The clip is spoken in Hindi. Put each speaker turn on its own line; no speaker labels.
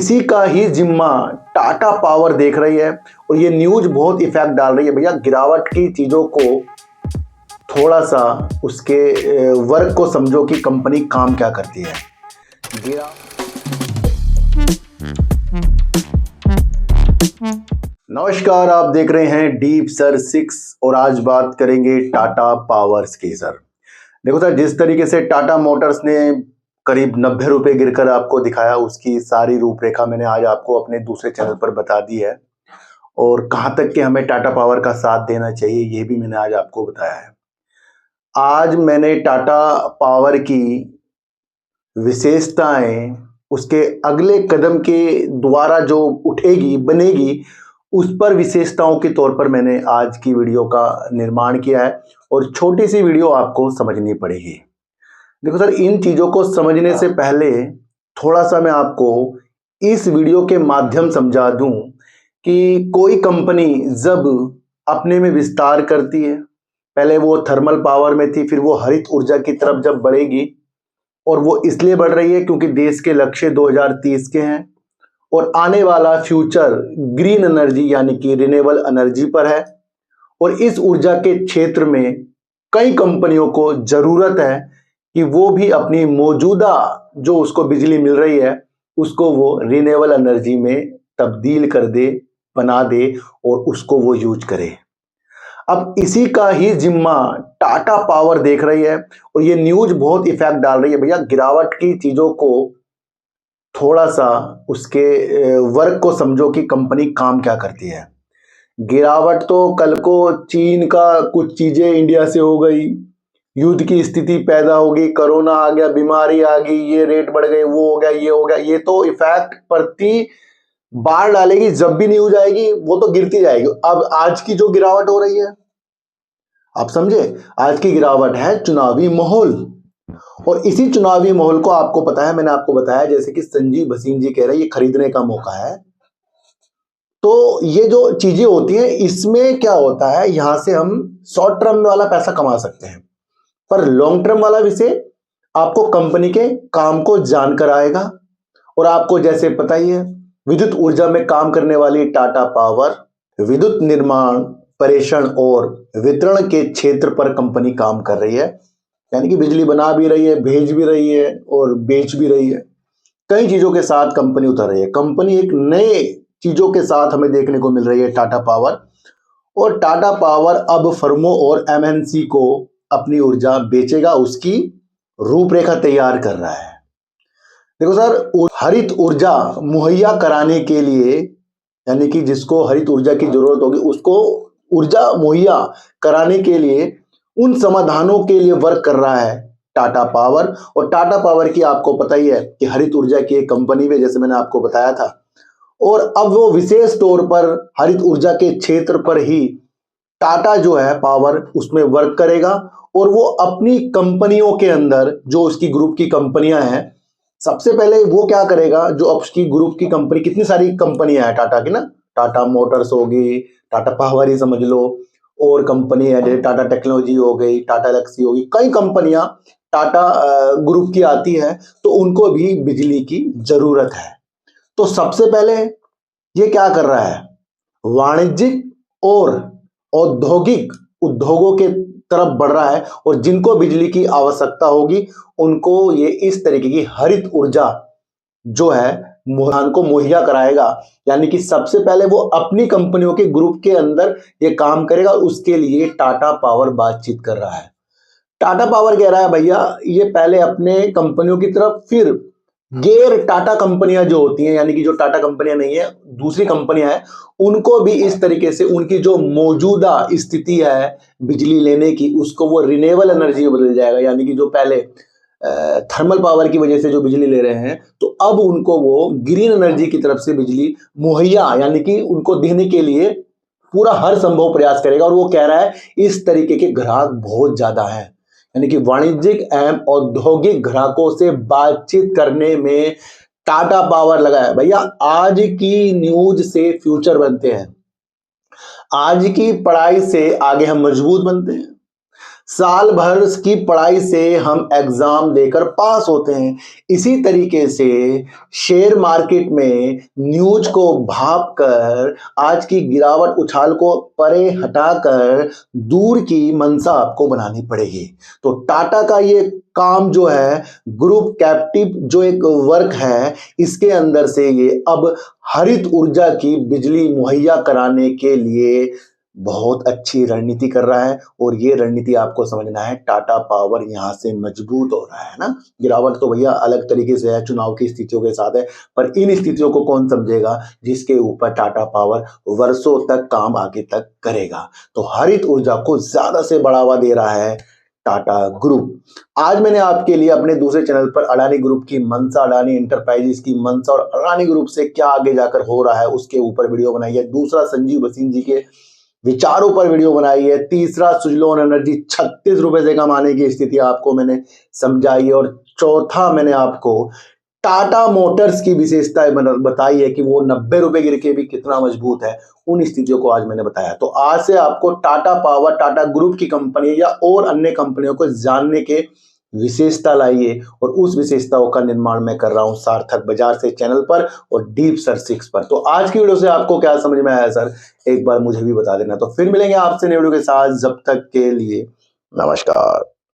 इसी का ही जिम्मा टाटा पावर देख रही है और ये न्यूज बहुत इफेक्ट डाल रही है भैया गिरावट की चीज़ों को। थोड़ा सा उसके वर्क को समझो कि कंपनी काम क्या करती है। नमस्कार, आप देख रहे हैं डीप सर 6 और आज बात करेंगे टाटा पावर्स की। सर देखो सर, जिस तरीके से टाटा मोटर्स ने करीब 90 रुपए गिरकर आपको दिखाया, उसकी सारी रूपरेखा मैंने आज आपको अपने दूसरे चैनल पर बता दी है और कहां तक कि हमें टाटा पावर का साथ देना चाहिए ये भी मैंने आज आपको बताया है। आज मैंने टाटा पावर की विशेषताएं, उसके अगले कदम के द्वारा जो उठेगी बनेगी, उस पर विशेषताओं के तौर पर मैंने आज की वीडियो का निर्माण किया है और छोटी सी वीडियो आपको समझनी पड़ेगी। देखो सर, इन चीज़ों को समझने से पहले थोड़ा सा मैं आपको इस वीडियो के माध्यम समझा दूं कि कोई कंपनी जब अपने में विस्तार करती है, पहले वो थर्मल पावर में थी, फिर वो हरित ऊर्जा की तरफ जब बढ़ेगी, और वो इसलिए बढ़ रही है क्योंकि देश के लक्ष्य 2030 के हैं और आने वाला फ्यूचर ग्रीन एनर्जी यानी कि रिन्यूएबल एनर्जी पर है। और इस ऊर्जा के क्षेत्र में कई कंपनियों को जरूरत है कि वो भी अपनी मौजूदा जो उसको बिजली मिल रही है उसको वो रिन्यूएबल एनर्जी में तब्दील कर दे, बना दे और उसको वो यूज करे। अब इसी का ही जिम्मा टाटा पावर देख रही है और ये न्यूज बहुत इफेक्ट डाल रही है भैया गिरावट की चीजों को। थोड़ा सा उसके वर्क को समझो कि कंपनी काम क्या करती है। गिरावट तो कल को चीन का कुछ चीजें इंडिया से हो गई, युद्ध की स्थिति पैदा होगी, कोरोना आ गया, बीमारी आ गई, ये रेट बढ़ गए, वो हो गया, ये हो गया, ये तो इफेक्ट प्रति बार डालेगी। जब भी न्यूज आएगी वो तो गिरती जाएगी। अब आज की जो गिरावट हो रही है, आप समझे, आज की गिरावट है चुनावी माहौल। और इसी चुनावी माहौल को आपको पता है, मैंने आपको बताया, जैसे कि संजीव भसीन जी कह रहे हैं ये खरीदने का मौका है। तो ये जो चीजें होती हैं इसमें क्या होता है, यहां से हम शॉर्ट टर्म वाला पैसा कमा सकते हैं, पर लॉन्ग टर्म वाला विषय आपको कंपनी के काम को जानकर आएगा। और आपको जैसे पता ही है, विद्युत ऊर्जा में काम करने वाली टाटा पावर विद्युत निर्माण, प्रेषण और वितरण के क्षेत्र पर कंपनी काम कर रही है, यानी कि बिजली बना भी रही है, भेज भी रही है और बेच भी रही है। कई चीजों के साथ कंपनी उतर रही है। कंपनी एक नए चीजों के साथ हमें देखने को मिल रही है टाटा पावर। और टाटा पावर अब फर्मों और एमएनसी को अपनी ऊर्जा बेचेगा, उसकी रूपरेखा तैयार कर रहा है। देखो सर, हरित ऊर्जा मुहैया कराने के लिए, यानी कि जिसको हरित ऊर्जा की जरूरत होगी उसको ऊर्जा मुहैया कराने के लिए, उन समाधानों के लिए वर्क कर रहा है टाटा पावर। और टाटा पावर की आपको पता ही है कि हरित ऊर्जा की एक कंपनी में, जैसे मैंने आपको बताया था, और अब वो विशेष तौर पर हरित ऊर्जा के क्षेत्र पर ही टाटा जो है पावर उसमें वर्क करेगा। और वो अपनी कंपनियों के अंदर जो उसकी ग्रुप की कंपनियां हैं, सबसे पहले वो क्या करेगा, जो उसकी ग्रुप की कंपनी, कितनी सारी कंपनियां हैं टाटा की ना, टाटा मोटर्स होगी, टाटा पावर ही समझ लो, और कंपनी है जैसे टाटा टेक्नोलॉजी हो गई, टाटा एलेक्सी होगी, कई कंपनियां टाटा ग्रुप की आती है, तो उनको भी बिजली की जरूरत है। तो सबसे पहले ये क्या कर रहा है, वाणिज्यिक और औद्योगिक उद्योगों के तरफ बढ़ रहा है, और जिनको बिजली की आवश्यकता होगी उनको ये इस तरीके की हरित ऊर्जा जो है को मुहैया कराएगा। यानी कि सबसे पहले वो अपनी कंपनियों के ग्रुप के अंदर ये काम करेगा, उसके लिए टाटा पावर बातचीत कर रहा है। टाटा पावर कह रहा है भैया ये पहले अपने कंपनियों की तरफ, फिर गैर टाटा कंपनियां जो होती हैं, यानी कि जो टाटा कंपनियां नहीं है, दूसरी कंपनियां हैं, उनको भी इस तरीके से उनकी जो मौजूदा स्थिति है बिजली लेने की, उसको वो रिन्यूएबल एनर्जी में बदल जाएगा। यानी कि जो पहले थर्मल पावर की वजह से जो बिजली ले रहे हैं, तो अब उनको वो ग्रीन एनर्जी की तरफ से बिजली मुहैया, यानी कि उनको देने के लिए पूरा हर संभव प्रयास करेगा। और वो कह रहा है इस तरीके के ग्राहक बहुत ज्यादा हैं, यानी कि वाणिज्यिक एवं औद्योगिक ग्राहकों से बातचीत करने में टाटा पावर लगा है। भैया आज की न्यूज से फ्यूचर बनते हैं, आज की पढ़ाई से आगे हम मजबूत बनते हैं। साल भर की पढ़ाई से हम एग्जाम देकर पास होते हैं। इसी तरीके से शेयर मार्केट में न्यूज को भाप कर आज की गिरावट उछाल को परे हटाकर दूर की मंशा आपको बनानी पड़ेगी। तो टाटा का ये काम जो है, ग्रुप कैप्टिव जो एक वर्क है, इसके अंदर से ये अब हरित ऊर्जा की बिजली मुहैया कराने के लिए बहुत अच्छी रणनीति कर रहा है। और ये रणनीति आपको समझना है, टाटा पावर यहां से मजबूत हो रहा है ना। गिरावट तो भैया अलग तरीके से है, चुनाव की स्थितियों के साथ है, पर इन स्थितियों को कौन समझेगा जिसके ऊपर टाटा पावर वर्षों तक काम आगे तक करेगा। तो हरित ऊर्जा को ज्यादा से बढ़ावा दे रहा है टाटा ग्रुप। आज मैंने आपके लिए अपने दूसरे चैनल पर अडानी ग्रुप की मंशा, अडानी इंटरप्राइजेस की मंशा और अडानी ग्रुप से क्या आगे जाकर हो रहा है उसके ऊपर वीडियो बनाई है। दूसरा संजीव बसीन जी के विचारों पर वीडियो बनाई है। तीसरा सुजलोन एनर्जी 36 रुपए से कमाने की स्थिति आपको मैंने समझाई है। और चौथा मैंने आपको टाटा मोटर्स की विशेषताएं बताई है कि वो 90 रुपए गिर के भी कितना मजबूत है। उन स्थितियों को आज मैंने बताया। तो आज से आपको टाटा पावर, टाटा ग्रुप की कंपनी या और अन्य कंपनियों को जानने के विशेषता लाइए, और उस विशेषताओं का निर्माण मैं कर रहा हूं सार्थक बाजार से चैनल पर और डीप सर 6 पर। तो आज की वीडियो से आपको क्या समझ में आया सर, एक बार मुझे भी बता देना। तो फिर मिलेंगे आपसे नई वीडियो के साथ, जब तक के लिए नमस्कार।